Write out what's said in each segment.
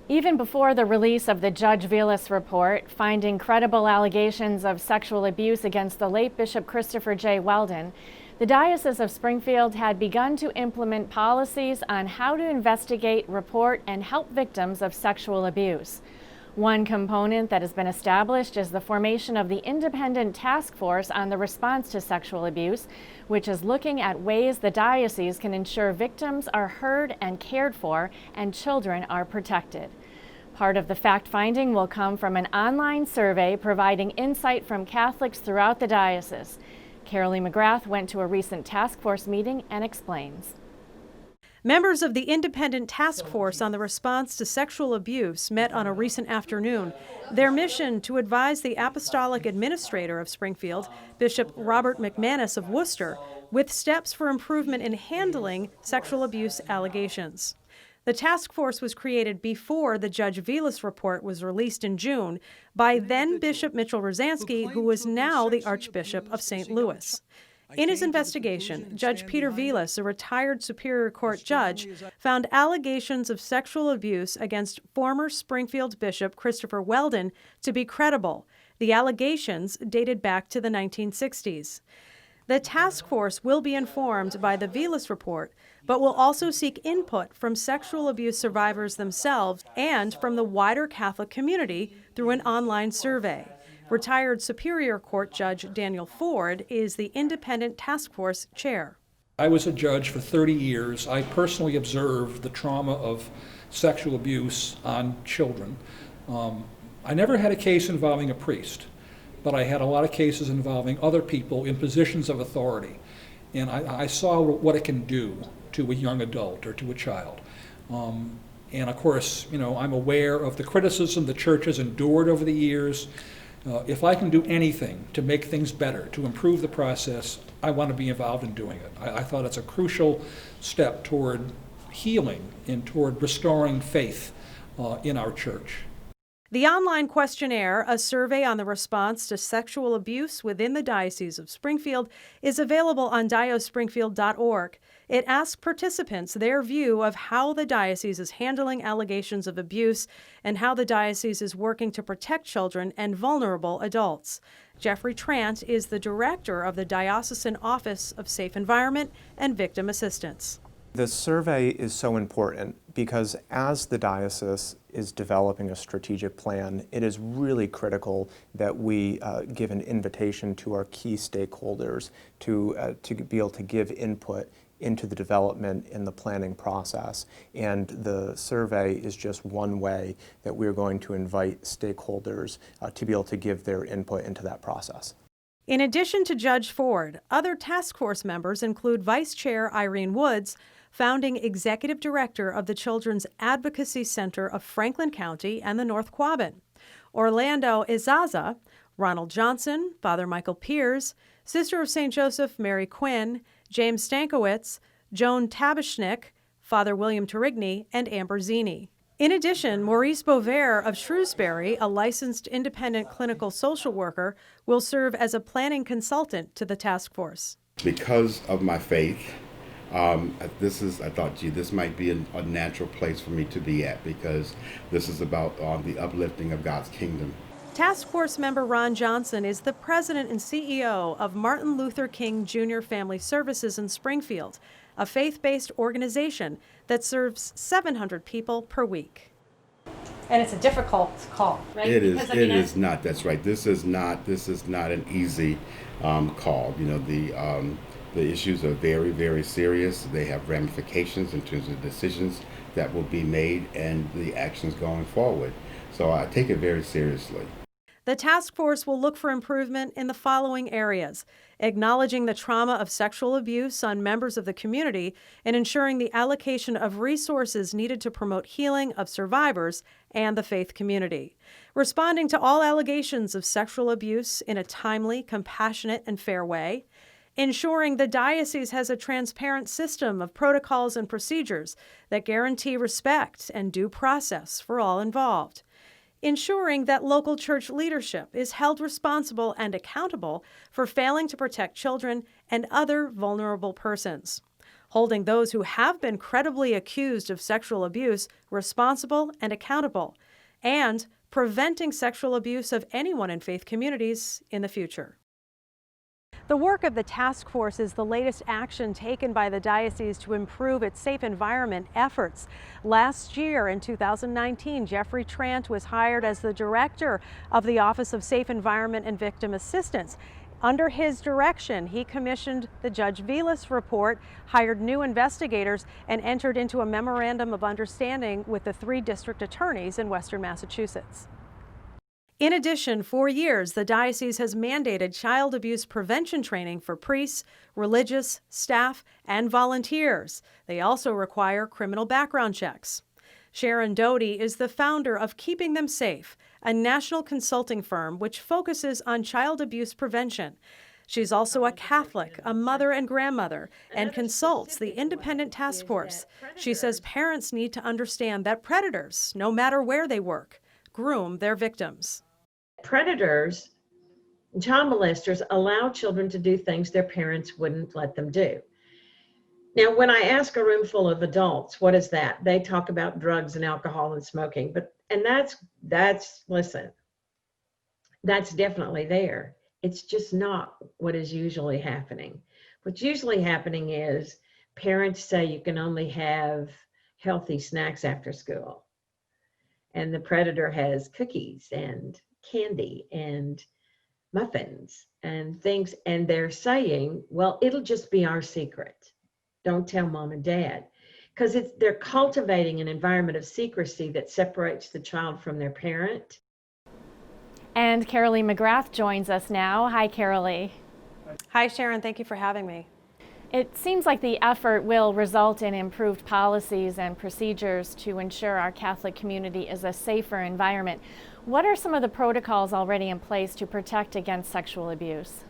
Even before the release of the Judge Vilas report finding credible allegations of sexual abuse against the late Bishop Christopher J. Weldon, the Diocese of Springfield had begun to implement policies on how to investigate, report, and help victims of sexual abuse. One component that has been established is the formation of the Independent Task Force on the Response to Sexual Abuse, which is looking at ways the diocese can ensure victims are heard and cared for and children are protected. Part of the fact-finding will come from an online survey providing insight from Catholics throughout the diocese. Carolee McGrath went to a recent task force meeting and explains. Members of the Independent Task Force on the Response to Sexual Abuse met on a recent afternoon. Their mission to advise the Apostolic Administrator of Springfield, Bishop Robert McManus of Worcester, with steps for improvement in handling sexual abuse allegations. The task force was created before the Judge Vilas report was released in June by then Bishop Mitchell Rosansky, who is now the Archbishop of St. Louis. In his investigation, Judge Peter Vilas, a retired Superior Court judge, found allegations of sexual abuse against former Springfield Bishop Christopher Weldon to be credible. The allegations dated back to the 1960s. The task force will be informed by the Vilas report, but will also seek input from sexual abuse survivors themselves and from the wider Catholic community through an online survey. Retired Superior Court Judge Daniel Ford is the Independent Task Force chair. I was a judge for 30 years. I personally observed the trauma of sexual abuse on children. I never had a case involving a priest, but I had a lot of cases involving other people in positions of authority. And I saw what it can do to a young adult or to a child. And of course, I'm aware of the criticism the church has endured over the years. If I can do anything to make things better, to improve the process, I want to be involved in doing it. I thought it's a crucial step toward healing and toward restoring faith in our church. The online questionnaire, a survey on the response to sexual abuse within the Diocese of Springfield, is available on diospringfield.org. It asks participants their view of how the diocese is handling allegations of abuse and how the diocese is working to protect children and vulnerable adults. Jeffrey Trant is the director of the Diocesan Office of Safe Environment and Victim Assistance. The survey is so important because as the diocese is developing a strategic plan, it is really critical that we give an invitation to our key stakeholders to be able to give input into the development in the planning process. And the survey is just one way that we're going to invite stakeholders to be able to give their input into that process. In addition to Judge Ford, other task force members include Vice Chair Irene Woods, founding executive director of the Children's Advocacy Center of Franklin County and the North Quabbin, Orlando Izaza, Ronald Johnson, Father Michael Piers, Sister of St. Joseph Mary Quinn, James Stankiewicz, Joan Tabashnik, Father William Torigny, and Amber Zini. In addition, Maurice Bovair of Shrewsbury, a licensed independent clinical social worker, will serve as a planning consultant to the task force. Because of my faith, I thought, this might be a natural place for me to be at, because this is about the uplifting of God's kingdom. Task Force member Ron Johnson is the president and CEO of Martin Luther King Jr. Family Services in Springfield, a faith-based organization that serves 700 people per week. And it's a difficult call, right? It is not. That's right. This is not an easy call. The issues are very, very serious. They have ramifications in terms of decisions that will be made and the actions going forward. So I take it very seriously. The task force will look for improvement in the following areas: acknowledging the trauma of sexual abuse on members of the community and ensuring the allocation of resources needed to promote healing of survivors and the faith community; responding to all allegations of sexual abuse in a timely, compassionate, and fair way; ensuring the diocese has a transparent system of protocols and procedures that guarantee respect and due process for all involved; ensuring that local church leadership is held responsible and accountable for failing to protect children and other vulnerable persons; holding those who have been credibly accused of sexual abuse responsible and accountable, and preventing sexual abuse of anyone in faith communities in the future. The work of the task force is the latest action taken by the diocese to improve its safe environment efforts. Last year, in 2019, Jeffrey Trant was hired as the director of the Office of Safe Environment and Victim Assistance. Under his direction, he commissioned the Judge Vilas report, hired new investigators, and entered into a memorandum of understanding with the 3 district attorneys in Western Massachusetts. In addition, for years, the diocese has mandated child abuse prevention training for priests, religious, staff, and volunteers. They also require criminal background checks. Sharon Doty is the founder of Keeping Them Safe, a national consulting firm which focuses on child abuse prevention. She's also a Catholic, a mother and grandmother, and consults the independent task force. She says parents need to understand that predators, no matter where they work, groom their victims. Predators, child molesters, allow children to do things their parents wouldn't let them do. Now, when I ask a room full of adults, what is that? They talk about drugs and alcohol and smoking, listen, that's definitely there. It's just not what is usually happening. What's usually happening is parents say you can only have healthy snacks after school. And the predator has cookies and candy and muffins and things, and they're saying, well, it'll just be our secret. Don't tell mom and dad. Because they're cultivating an environment of secrecy that separates the child from their parent. And Carolee McGrath joins us now. Hi, Carolee. Hi, Sharon. Thank you for having me. It seems like the effort will result in improved policies and procedures to ensure our Catholic community is a safer environment. What are some of the protocols already in place to protect against sexual abuse?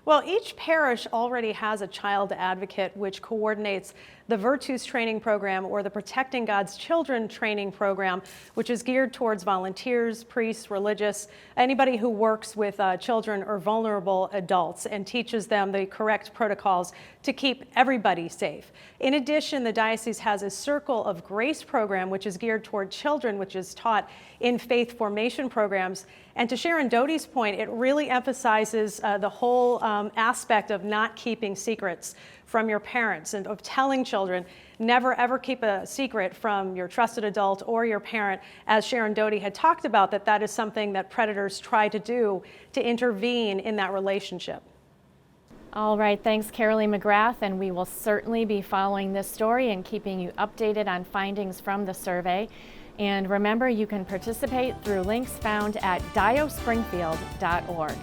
Well, each parish already has a child advocate which coordinates the Virtues Training Program or the Protecting God's Children Training Program, which is geared towards volunteers, priests, religious, anybody who works with children or vulnerable adults, and teaches them the correct protocols to keep everybody safe. In addition, the diocese has a Circle of Grace program, which is geared toward children, which is taught in faith formation programs. And to Sharon Doty's point, it really emphasizes the whole aspect of not keeping secrets from your parents and of telling children never ever keep a secret from your trusted adult or your parent. As Sharon Doty had talked about, that is something that predators try to do to intervene in that relationship. All right, thanks Carolee McGrath, and we will certainly be following this story and keeping you updated on findings from the survey. And remember, you can participate through links found at diospringfield.org.